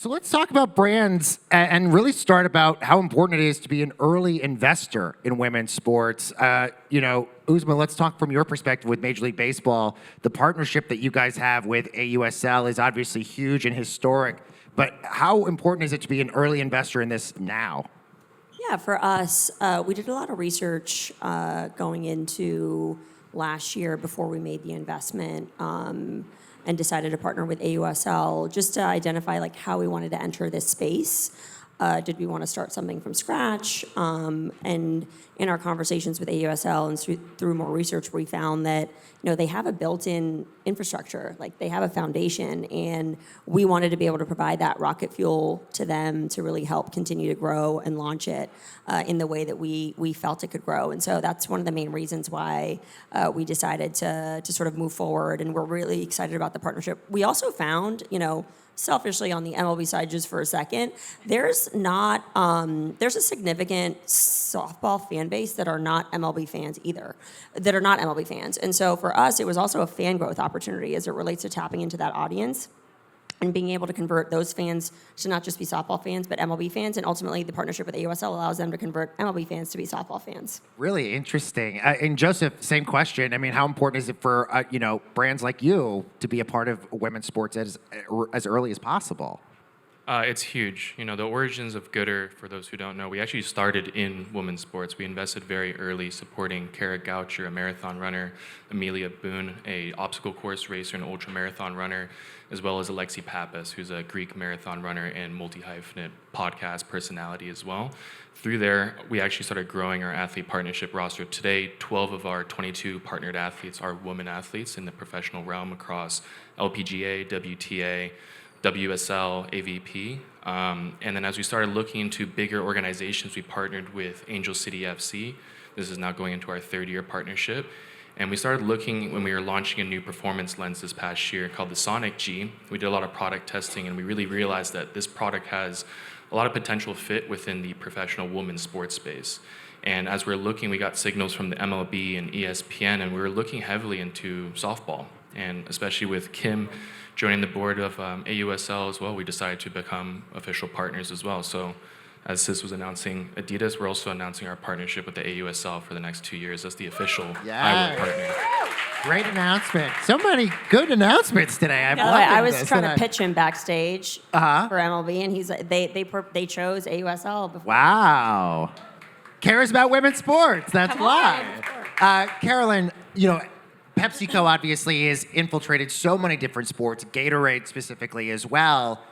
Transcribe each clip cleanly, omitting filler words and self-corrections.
So let's talk about brands and really start about how important it is to be an early investor in women's sports. Uzma, let's talk from your perspective with Major League Baseball. The partnership that you guys have with AUSL is obviously huge and historic, but how important is it to be an early investor in this now? Yeah, for us, we did a lot of research going into last year before we made the investment. And decided to partner with AUSL just to identify like how we wanted to enter this space. Did we want to start something from scratch? And in our conversations with AUSL and through more research, we found that they have a built-in infrastructure, like they have a foundation, and we wanted to be able to provide that rocket fuel to them to really help continue to grow and launch it in the way that we felt it could grow. And so that's one of the main reasons why we decided to sort of move forward, and we're really excited about the partnership. We also found, selfishly on the MLB side, just for a second, there's a significant softball fan base that are not MLB fans either, and so for us, it was also a fan growth opportunity as it relates to tapping into that audience and being able to convert those fans to not just be softball fans, but MLB fans, and ultimately the partnership with AUSL allows them to convert MLB fans to be softball fans. Really interesting. And Joseph, same question. I mean, how important is it for brands like you to be a part of women's sports as early as possible? It's huge. The origins of Goodr, for those who don't know, we actually started in women's sports. We invested very early supporting Kara Goucher, a marathon runner, Amelia Boone, a obstacle course racer and ultra marathon runner, as well as Alexi Pappas, who's a Greek marathon runner and multi-hyphenate podcast personality as well. Through there, we actually started growing our athlete partnership roster. Today, 12 of our 22 partnered athletes are women athletes in the professional realm across LPGA, WTA, WSL, AVP. And then as we started looking into bigger organizations, we partnered with Angel City FC. This is now going into our third-year partnership. And we started looking when we were launching a new performance lens this past year called the Sonic G. We did a lot of product testing, and we really realized that this product has a lot of potential fit within the professional women's sports space. And as we're looking, we got signals from the MLB and ESPN, and we were looking heavily into softball. And especially with Kim joining the board of AUSL as well, we decided to become official partners as well. So as SIS was announcing Adidas, we're also announcing our partnership with the AUSL for the next 2 years as the official IWOL partner. Great announcement. So many good announcements today. I was trying to pitch him backstage for MLB, and he's they chose AUSL before. Wow. Cares about women's sports. That's why. Carolyn, PepsiCo obviously has infiltrated so many different sports, Gatorade specifically as well.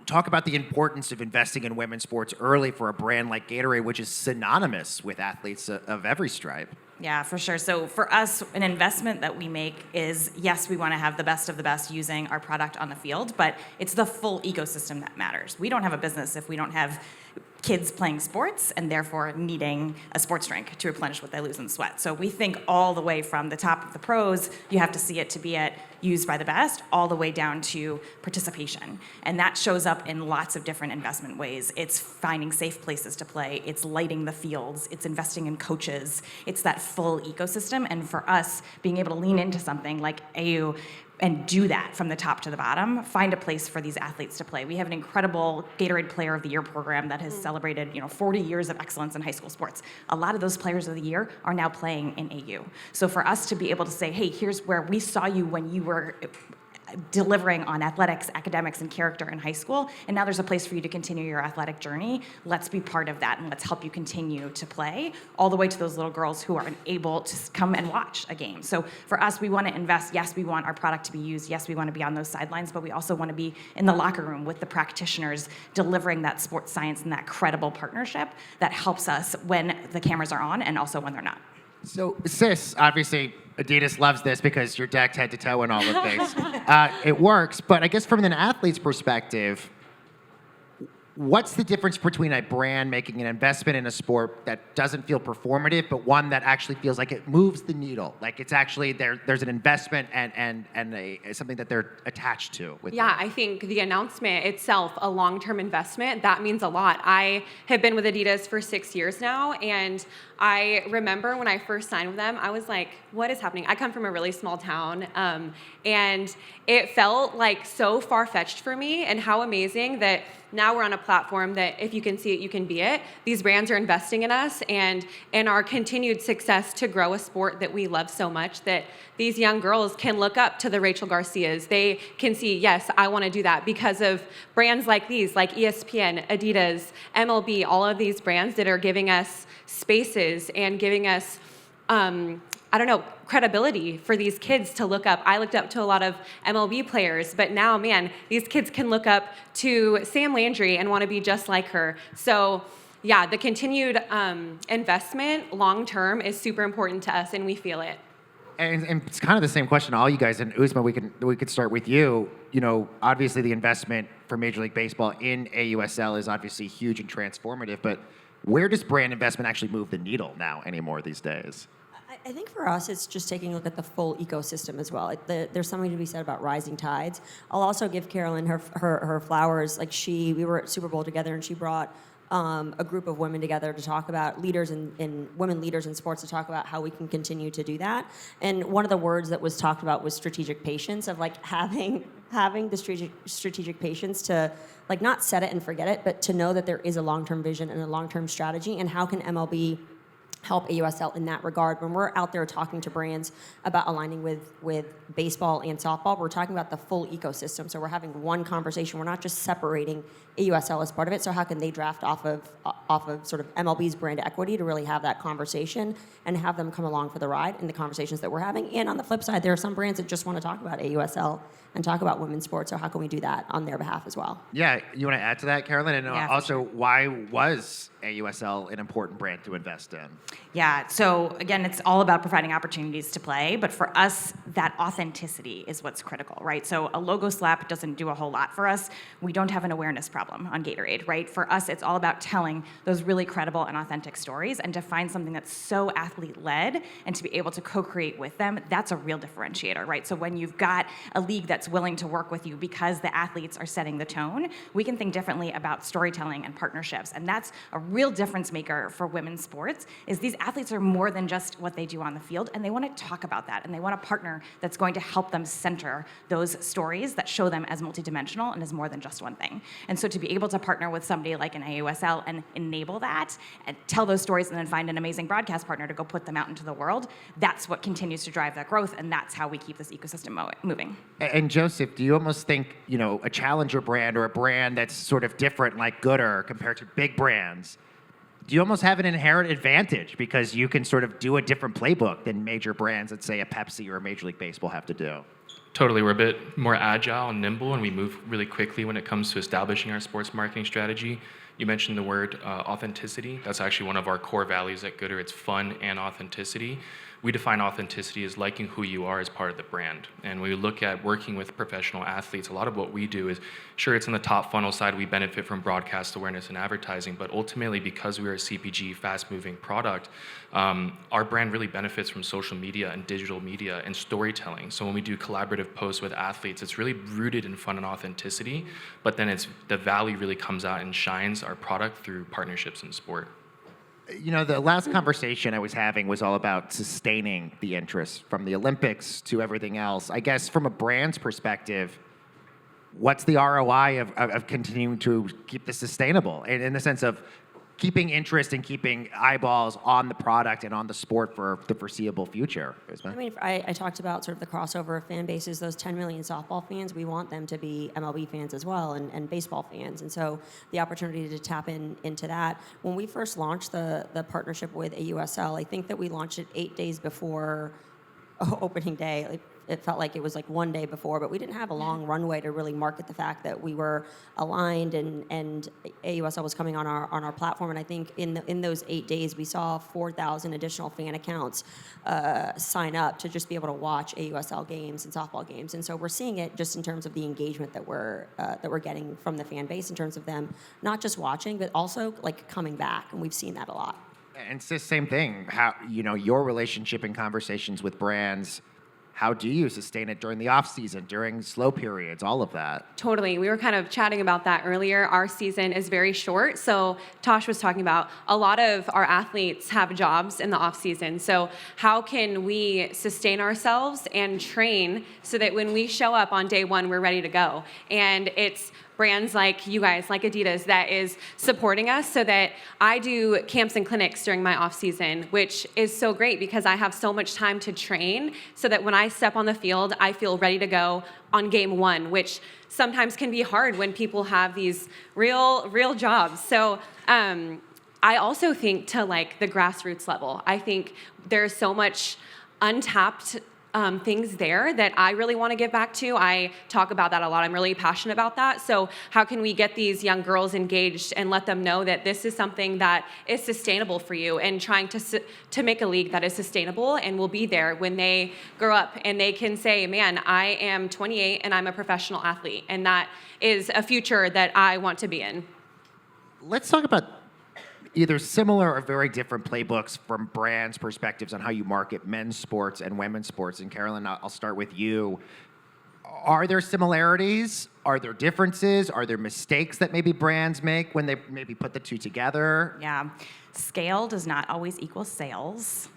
Talk about the importance of investing in women's sports early for a brand like Gatorade, which is synonymous with athletes of every stripe. Yeah, for sure. So for us, an investment that we make is, yes, we want to have the best of the best using our product on the field, but it's the full ecosystem that matters. We don't have a business if we don't have kids playing sports and therefore needing a sports drink to replenish what they lose in sweat. So we think all the way from the top of the pros, you have to see it to be used by the best, all the way down to participation. And that shows up in lots of different investment ways. It's finding safe places to play, it's lighting the fields, it's investing in coaches, it's that full ecosystem. And for us, being able to lean into something like AU and do that from the top to the bottom, find a place for these athletes to play. We have an incredible Gatorade Player of the Year program that has celebrated 40 years of excellence in high school sports. A lot of those players of the year are now playing in AU. So for us to be able to say, hey, here's where we saw you when you were delivering on athletics, academics, and character in high school, and now there's a place for you to continue your athletic journey. Let's be part of that, and let's help you continue to play, all the way to those little girls who aren't able to come and watch a game. So for us, we want to invest. Yes, we want our product to be used. Yes, we want to be on those sidelines, but we also want to be in the locker room with the practitioners, delivering that sports science and that credible partnership that helps us when the cameras are on and also when they're not. So, SIS, obviously, Adidas loves this because you're decked head to toe in all of this. It works, but I guess from an athlete's perspective, what's the difference between a brand making an investment in a sport that doesn't feel performative, but one that actually feels like it moves the needle? Like it's actually there's an investment and something that they're attached to. Yeah, I think the announcement itself, a long-term investment, that means a lot. I have been with Adidas for 6 years now, and I remember when I first signed with them, I was like, what is happening? I come from a really small town, and it felt like so far-fetched for me, and how amazing that now we're on a platform that if you can see it, you can be it. These brands are investing in us and in our continued success to grow a sport that we love so much, that these young girls can look up to the Rachel Garcias. They can see, yes, I want to do that because of brands like these, like ESPN, Adidas, MLB, all of these brands that are giving us spaces and giving us credibility for these kids to look up. I looked up to a lot of MLB players, but now, man, these kids can look up to Sam Landry and want to be just like her. So, yeah, the continued investment long term is super important to us, and we feel it. And it's kind of the same question to all you guys. And Uzma, we could start with you. You know, obviously the investment for Major League Baseball in AUSL is obviously huge and transformative, but where does brand investment actually move the needle now anymore these days? I think for us, it's just taking a look at the full ecosystem as well. There's something to be said about rising tides. I'll also give Carolyn her flowers. Like we were at Super Bowl together, and she brought a group of women together to talk about women leaders in sports, to talk about how we can continue to do that. And one of the words that was talked about was strategic patience, of like having the strategic patience to like not set it and forget it, but to know that there is a long-term vision and a long-term strategy, and how can MLB help AUSL in that regard. When we're out there talking to brands about aligning with baseball and softball, we're talking about the full ecosystem. So we're having one conversation. We're not just separating AUSL as part of it. So how can they draft off of sort of MLB's brand equity to really have that conversation and have them come along for the ride in the conversations that we're having? And on the flip side, there are some brands that just want to talk about AUSL and talk about women's sports. So how can we do that on their behalf as well? Yeah, you want to add to that, Carolyn? And Yeah, also, why was AUSL an important brand to invest in? Yeah, so again, it's all about providing opportunities to play, but for us, that authenticity is what's critical, right? So a logo slap doesn't do a whole lot for us. We don't have an awareness problem on Gatorade, right? For us, it's all about telling those really credible and authentic stories, and to find something that's so athlete-led and to be able to co-create with them, that's a real differentiator, right? So when you've got a league that's willing to work with you because the athletes are setting the tone, we can think differently about storytelling and partnerships, and that's a real difference maker for women's sports, is these athletes are more than just what they do on the field, and they want to talk about that, and they want a partner that's going to help them center those stories that show them as multidimensional and as more than just one thing. And so to be able to partner with somebody like an AUSL and enable that and tell those stories and then find an amazing broadcast partner to go put them out into the world, that's what continues to drive that growth, and that's how we keep this ecosystem moving. And Joseph, do you almost think, you know, a challenger brand or a brand that's sort of different like Goodr compared to big brands, do you almost have an inherent advantage because you can sort of do a different playbook than major brands that say a Pepsi or a Major League Baseball have to do? Totally. We're a bit more agile and nimble, and we move really quickly when it comes to establishing our sports marketing strategy. You mentioned the word authenticity. That's actually one of our core values at Goodr. It's fun and authenticity. We define authenticity as liking who you are as part of the brand. And when we look at working with professional athletes, a lot of what we do is, sure, it's in the top funnel side, we benefit from broadcast awareness and advertising, but ultimately, because we are a CPG, fast-moving product, our brand really benefits from social media and digital media and storytelling. So when we do collaborative posts with athletes, it's really rooted in fun and authenticity, but then the value really comes out and shines our product through partnerships in sport. You know, the last conversation I was having was all about sustaining the interest from the Olympics to everything else. I guess from a brand's perspective, what's the ROI of continuing to keep this sustainable? In the sense of keeping interest and keeping eyeballs on the product and on the sport for the foreseeable future. I mean, I talked about sort of the crossover of fan bases, those 10 million softball fans, we want them to be MLB fans as well, and baseball fans. And so the opportunity to tap into that. When we first launched the partnership with AUSL, I think that we launched it 8 days before opening day. it felt like it was like one day before, but we didn't have a long runway to really market the fact that we were aligned and AUSL was coming on our platform. And I think in those 8 days, we saw 4,000 additional fan accounts sign up to just be able to watch AUSL games and softball games. And so we're seeing it just in terms of the engagement that we're getting from the fan base, in terms of them not just watching, but also like coming back. And we've seen that a lot. And it's the same thing. How, your relationship and conversations with brands, how do you sustain it during the off season, during slow periods, all of that? Totally. We were kind of chatting about that earlier. Our season is very short. So Tosh was talking about a lot of our athletes have jobs in the off season. So how can we sustain ourselves and train so that when we show up on day one, we're ready to go? And it's brands like you guys, like Adidas, that is supporting us, so that I do camps and clinics during my off season, which is so great because I have so much time to train, so that when I step on the field, I feel ready to go on game one, which sometimes can be hard when people have these real jobs. So I also think to like the grassroots level, I think there's so much untapped things there that I really want to give back to. I talk about that a lot. I'm really passionate about that. So how can we get these young girls engaged and let them know that this is something that is sustainable for you, and trying to make a league that is sustainable and will be there when they grow up and they can say, man, I am 28 and I'm a professional athlete, and that is a future that I want to be in. Let's talk about either similar or very different playbooks from brands' perspectives on how you market men's sports and women's sports. And Carolyn, I'll start with you. Are there similarities? Are there differences? Are there mistakes that maybe brands make when they maybe put the two together? Yeah. Scale does not always equal sales.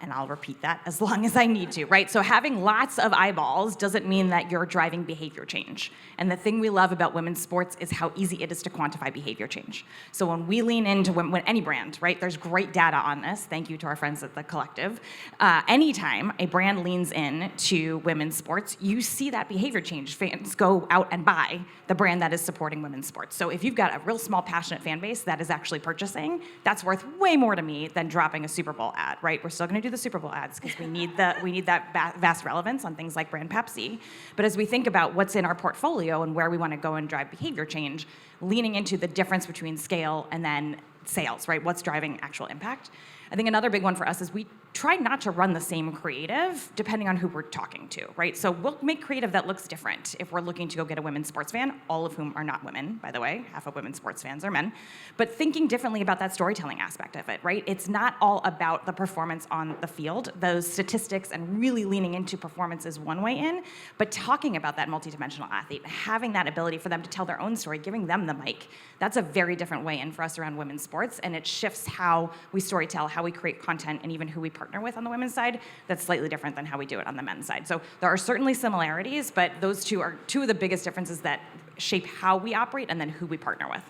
And I'll repeat that as long as I need to, right? So having lots of eyeballs doesn't mean that you're driving behavior change. And the thing we love about women's sports is how easy it is to quantify behavior change. So when we lean into when any brand, right, there's great data on this. Thank you to our friends at the Collective. Anytime a brand leans in to women's sports, you see that behavior change. Fans go out and buy the brand that is supporting women's sports. So if you've got a real small, passionate fan base that is actually purchasing, that's worth way more to me than dropping a Super Bowl ad, right? We're still going to do the Super Bowl ads because we need that vast relevance on things like brand Pepsi. But as we think about what's in our portfolio and where we want to go and drive behavior change, leaning into the difference between scale and then sales, right? What's driving actual impact? I think another big one for us is we try not to run the same creative depending on who we're talking to, right? So we'll make creative that looks different if we're looking to go get a women's sports fan, all of whom are not women, by the way. Half of women's sports fans are men. But thinking differently about that storytelling aspect of it, right? It's not all about the performance on the field. Those statistics and really leaning into performance is one way in, but talking about that multidimensional athlete, having that ability for them to tell their own story, giving them the mic, that's a very different way in for us around women's sports, and it shifts how we storytell, how we create content, and even who we partner with on the women's side. That's slightly different than how we do it on the men's side. So there are certainly similarities, but those two are two of the biggest differences that shape how we operate and then who we partner with.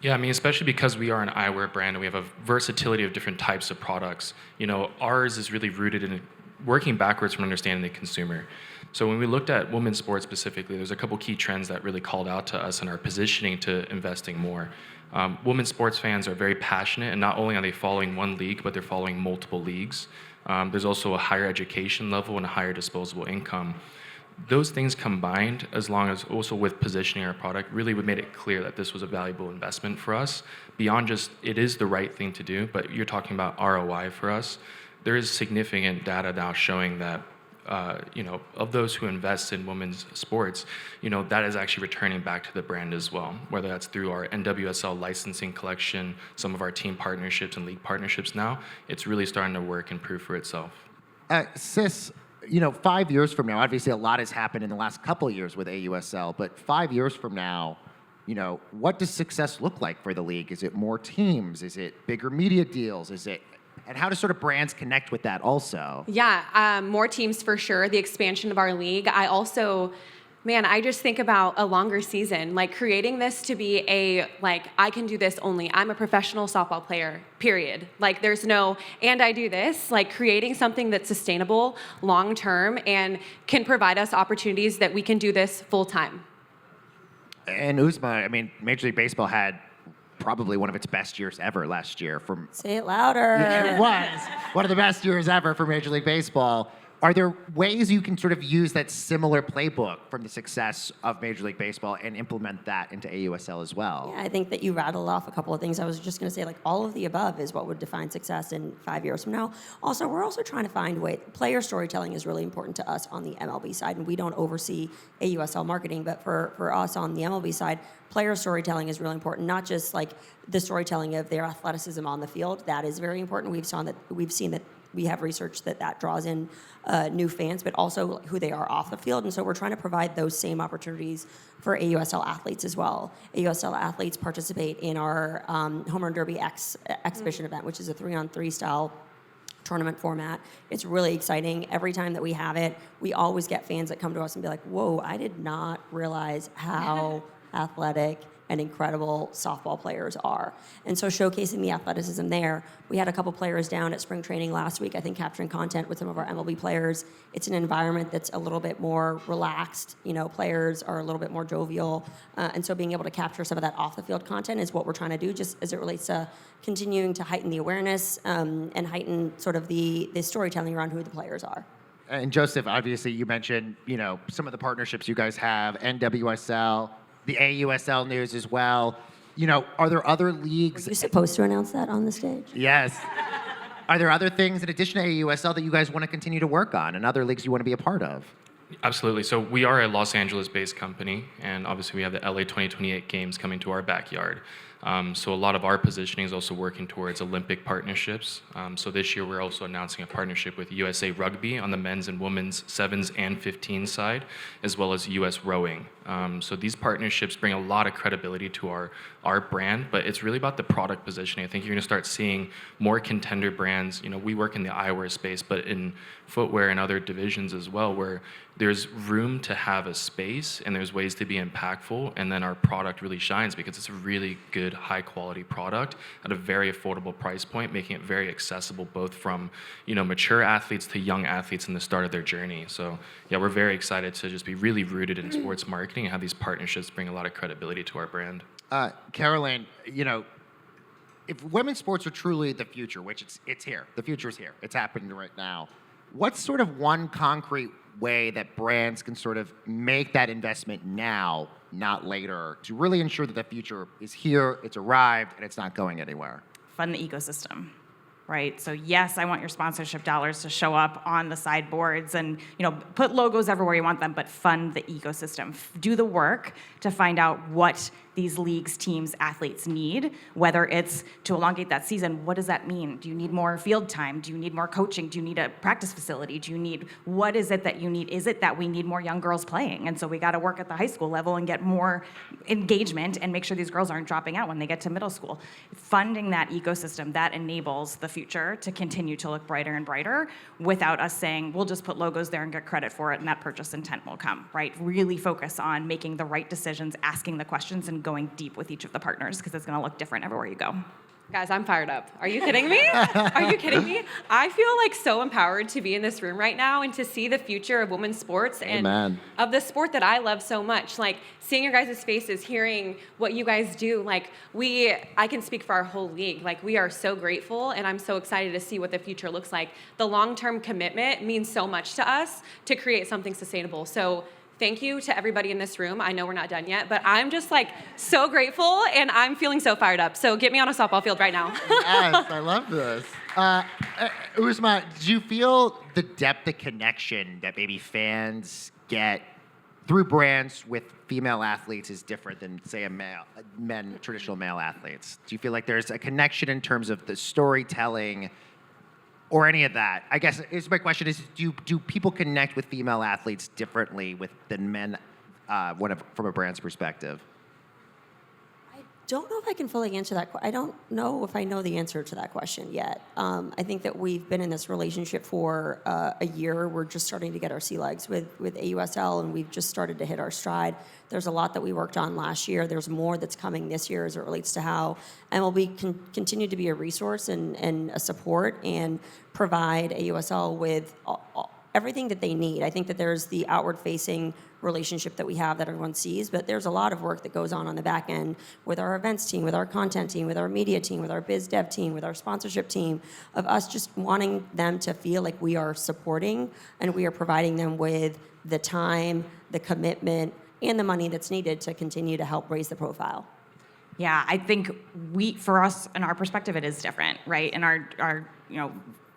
Yeah, I mean, especially because we are an eyewear brand and we have a versatility of different types of products. Ours is really rooted in working backwards from understanding the consumer. So when we looked at women's sports specifically, there's a couple key trends that really called out to us and our positioning to investing more. Women's sports fans are very passionate, and not only are they following one league, but they're following multiple leagues. There's also a higher education level and a higher disposable income. Those things combined, as long as also with positioning our product, really made it clear that this was a valuable investment for us. Beyond just it is the right thing to do, but you're talking about ROI for us. There is significant data now showing that of those who invest in women's sports, that is actually returning back to the brand as well, whether that's through our NWSL licensing collection, some of our team partnerships and league partnerships now. It's really starting to work and prove for itself. SIS, 5 years from now, obviously a lot has happened in the last couple of years with AUSL, but 5 years from now, what does success look like for the league? Is it more teams? Is it bigger media deals? And how do sort of brands connect with that also? Yeah, more teams for sure, the expansion of our league. I just think about a longer season, like creating this to be I can do this only. I'm a professional softball player, period. There's no, and I do this, creating something that's sustainable long-term and can provide us opportunities that we can do this full-time. And Uzma, Major League Baseball had probably one of its best years ever last year. Say it louder. It was one of the best years ever for Major League Baseball. Are there ways you can sort of use that similar playbook from the success of Major League Baseball and implement that into AUSL as well? Yeah, I think that you rattled off a couple of things. I was just going to say, like, all of the above is what would define success in 5 years from now. Also, we're also trying to find ways. Player storytelling is really important to us on the MLB side, and we don't oversee AUSL marketing, but for us on the MLB side, player storytelling is really important. Not just like the storytelling of their athleticism on the field. That is very important. We've seen that. We have research that draws in new fans, but also who they are off the field. And so we're trying to provide those same opportunities for AUSL athletes as well. AUSL athletes participate in our Home Run Derby exhibition event, which is a 3-on-3 style tournament format. It's really exciting. Every time that we have it, we always get fans that come to us and be like, whoa, I did not realize how athletic and incredible softball players are. And so showcasing the athleticism there, we had a couple players down at spring training last week, I think capturing content with some of our MLB players. It's an environment that's a little bit more relaxed. Players are a little bit more jovial. And so being able to capture some of that off the field content is what we're trying to do, just as it relates to continuing to heighten the awareness and heighten sort of the storytelling around who the players are. And Joseph, obviously you mentioned, some of the partnerships you guys have, NWSL, the AUSL news as well. Are there other leagues? Are you supposed to announce that on the stage? Yes. Are there other things in addition to AUSL that you guys want to continue to work on and other leagues you want to be a part of? Absolutely. So we are a Los Angeles-based company, and obviously we have the LA 2028 games coming to our backyard. So a lot of our positioning is also working towards Olympic partnerships. So this year we're also announcing a partnership with USA Rugby on the men's and women's 7s and 15s side, as well as US Rowing. So these partnerships bring a lot of credibility to our brand, but it's really about the product positioning. I think you're going to start seeing more contender brands. We work in the eyewear space, but in footwear and other divisions as well, where there's room to have a space and there's ways to be impactful, and then our product really shines because it's a really good, high-quality product at a very affordable price point, making it very accessible both from mature athletes to young athletes in the start of their journey. So yeah, we're very excited to just be really rooted in sports marketing and have these partnerships bring a lot of credibility to our brand. Carolyn, if women's sports are truly the future, which it's here, the future is here, it's happening right now, what's sort of one concrete way that brands can sort of make that investment now, not later, to really ensure that the future is here, it's arrived, and it's not going anywhere? Fund the ecosystem, right? So yes, I want your sponsorship dollars to show up on the sideboards and put logos everywhere you want them, but fund the ecosystem. Do the work to find out what these leagues, teams, athletes need, whether it's to elongate that season. What does that mean? Do you need more field time? Do you need more coaching? Do you need a practice facility? What is it that you need? Is it that we need more young girls playing? And so we got to work at the high school level and get more engagement and make sure these girls aren't dropping out when they get to middle school. Funding that ecosystem, that enables the future to continue to look brighter and brighter without us saying, we'll just put logos there and get credit for it and that purchase intent will come, right? Really focus on making the right decisions, asking the questions, and going deep with each of the partners because it's going to look different everywhere you go. Guys, I'm fired up. Are you kidding me? Are you kidding me? I feel like so empowered to be in this room right now and to see the future of women's sports and Amen. Of the sport that I love so much. Like seeing your guys' faces, hearing what you guys do. Like I can speak for our whole league. Like we are so grateful and I'm so excited to see what the future looks like. The long-term commitment means so much to us to create something sustainable. So thank you to everybody in this room. I know we're not done yet, but I'm just so grateful and I'm feeling so fired up. So get me on a softball field right now. Yes, I love this. Uzma, do you feel the depth of connection that maybe fans get through brands with female athletes is different than, say, traditional male athletes? Do you feel like there's a connection in terms of the storytelling or any of that? I guess my question is, do people connect with female athletes differently than men from a brand's perspective? I don't know if I can fully answer that. I don't know if I know the answer to that question yet. I think that we've been in this relationship for a year. We're just starting to get our sea legs with AUSL, and we've just started to hit our stride. There's a lot that we worked on last year. There's more that's coming this year as it relates to how MLB can continue to be a resource and a support and provide AUSL with everything that they need. I think that there's the outward-facing relationship that we have that everyone sees, but there's a lot of work that goes on the back end with our events team, with our content team, with our media team, with our biz dev team, with our sponsorship team, of us just wanting them to feel like we are supporting and we are providing them with the time, the commitment, and the money that's needed to continue to help raise the profile. Yeah, I think for us, in our perspective, it is different, right? In our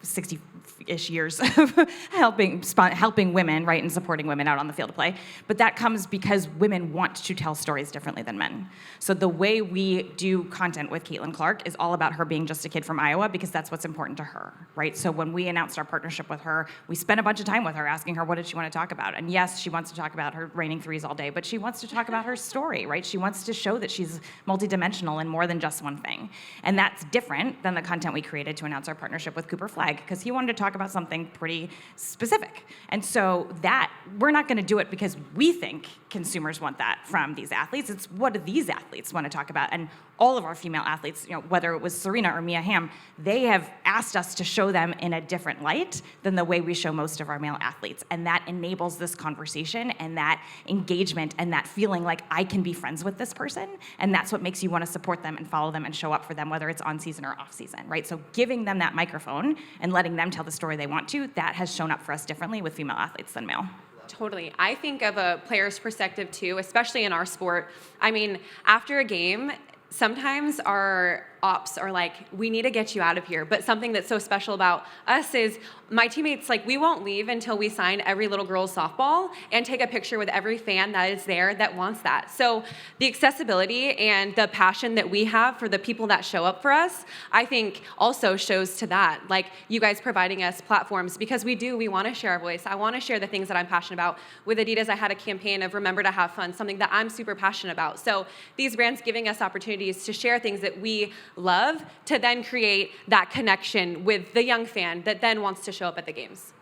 60-ish years of helping women, right, and supporting women out on the field of play. But that comes because women want to tell stories differently than men. So the way we do content with Caitlin Clark is all about her being just a kid from Iowa because that's what's important to her, right? So when we announced our partnership with her, we spent a bunch of time with her asking her what did she want to talk about. And yes, she wants to talk about her raining threes all day, but she wants to talk about her story, right? She wants to show that she's multidimensional and more than just one thing. And that's different than the content we created to announce our partnership with Cooper Flag, because he wanted to talk about something pretty specific. And so that, we're not going to do it because we think consumers want that from these athletes. It's what do these athletes want to talk about? And all of our female athletes, whether it was Serena or Mia Hamm, they have asked us to show them in a different light than the way we show most of our male athletes. And that enables this conversation and that engagement and that feeling like I can be friends with this person. And that's what makes you want to support them and follow them and show up for them, whether it's on season or off season, right? So giving them that microphone and letting them tell the story they want to, that has shown up for us differently with female athletes than male. Totally. I think of a player's perspective too, especially in our sport. I mean, after a game, sometimes our ops are like, we need to get you out of here. But something that's so special about us is my teammates, like, we won't leave until we sign every little girl's softball and take a picture with every fan that is there that wants that. So the accessibility and the passion that we have for the people that show up for us, I think also shows to that. Like, you guys providing us platforms, because we want to share our voice. I want to share the things that I'm passionate about. With Adidas, I had a campaign of Remember to Have Fun, something that I'm super passionate about. So these brands giving us opportunities to share things that we love, to then create that connection with the young fan that then wants to show up at the games.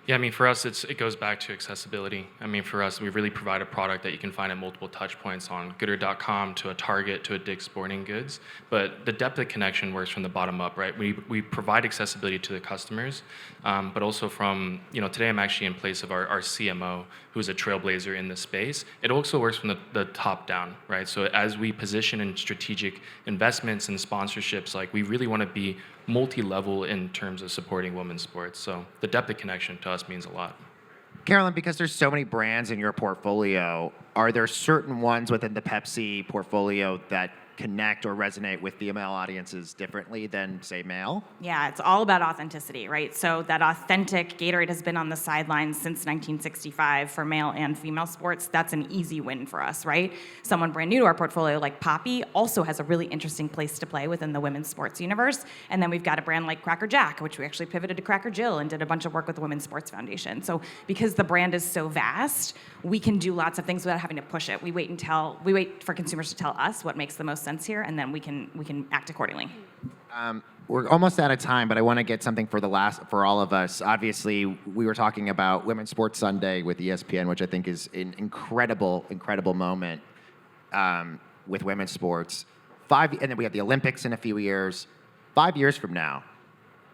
Yeah, I mean, for us, it goes back to accessibility. I mean, for us, we really provide a product that you can find at multiple touch points on Goodr.com, to a Target, to a Dick's Sporting Goods. But the depth of connection works from the bottom up, right? We provide accessibility to the customers, but also from, today I'm actually in place of our CMO, who's a trailblazer in the space. It also works from the top down, right? So as we position in strategic investments and sponsorships, like, we really want to be multi-level in terms of supporting women's sports. So the depth of connection to us means a lot. Carolyn, because there's so many brands in your portfolio, are there certain ones within the Pepsi portfolio that connect or resonate with female audiences differently than, say, male? Yeah, it's all about authenticity, right? So that authentic Gatorade has been on the sidelines since 1965 for male and female sports. That's an easy win for us, right? Someone brand new to our portfolio like Poppy also has a really interesting place to play within the women's sports universe. And then we've got a brand like Cracker Jack, which we actually pivoted to Cracker Jill and did a bunch of work with the Women's Sports Foundation. So because the brand is so vast, we can do lots of things without having to push it. We wait for consumers to tell us what makes the most sense here, and then we can act accordingly. We're almost out of time, but I want to get something for all of us. Obviously, we were talking about Women's Sports Sunday with ESPN, which I think is an incredible moment with women's sports. And then we have the Olympics in a few years. 5 years from now,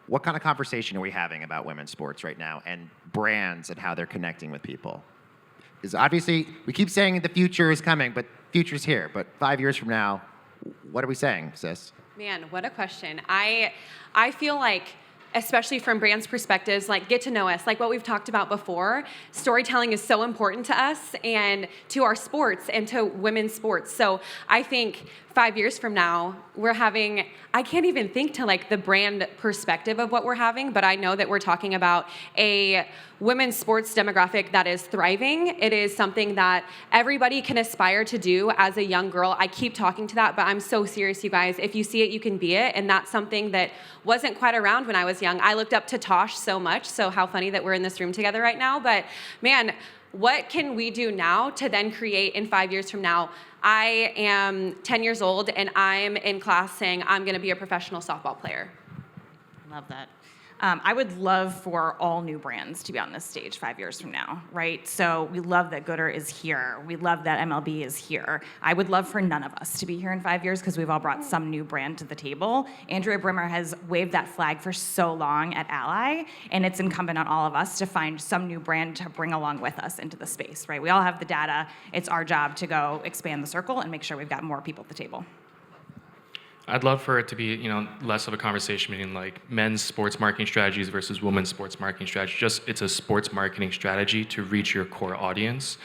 what kind of conversation are we having about women's sports right now and brands and how they're connecting with people? Because obviously, we keep saying the future is coming, but future's here. But 5 years from now, what are we saying, sis? Man, what a question. I feel like, especially from brands' perspectives, like, get to know us. Like what we've talked about before, storytelling is so important to us and to our sports and to women's sports. So I think 5 years from now, I can't even think to like the brand perspective of what we're having, but I know that we're talking about a women's sports demographic that is thriving. It is something that everybody can aspire to do as a young girl. I keep talking to that, but I'm so serious, you guys. If you see it, you can be it. And that's something that wasn't quite around when I was young. I looked up to Tosh so much, so how funny that we're in this room together right now. But man, what can we do now to then create in 5 years from now? I am 10 years old and I'm in class saying I'm going to be a professional softball player. Love that. I would love for all new brands to be on this stage 5 years from now, right? So we love that Goodr is here. We love that MLB is here. I would love for none of us to be here in 5 years because we've all brought some new brand to the table. Andrea Brimmer has waved that flag for so long at Ally, and it's incumbent on all of us to find some new brand to bring along with us into the space, right? We all have the data. It's our job to go expand the circle and make sure we've got more people at the table. I'd love for it to be, less of a conversation between like men's sports marketing strategies versus women's sports marketing strategies. Just it's a sports marketing strategy to reach your core audience.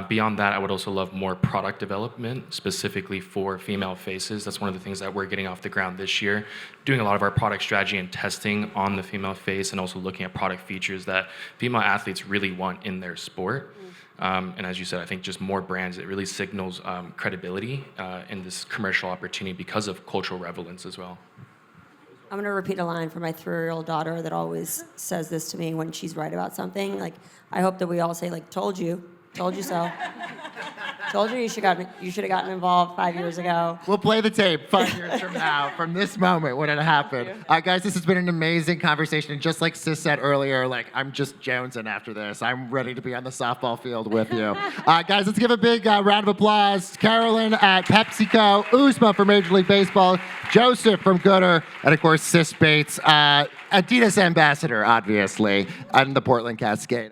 Beyond that, I would also love more product development specifically for female faces. That's one of the things that we're getting off the ground this year. Doing a lot of our product strategy and testing on the female face and also looking at product features that female athletes really want in their sport. And as you said, I think just more brands, it really signals credibility in this commercial opportunity because of cultural relevance as well. I'm going to repeat a line from my 3-year-old daughter that always says this to me when she's right about something. Like, I hope that we all say, like, told you so. Told you you should have gotten involved 5 years ago. We'll play the tape 5 years from now, from this moment when it happened. Guys, this has been an amazing conversation. And just like Sis said earlier, like, I'm just jonesing after this. I'm ready to be on the softball field with you. Guys, let's give a big round of applause. Carolyn at PepsiCo, Uzma from Major League Baseball, Joseph from Goodr, and of course, SIS Bates, Adidas ambassador, obviously, and the Portland Cascade.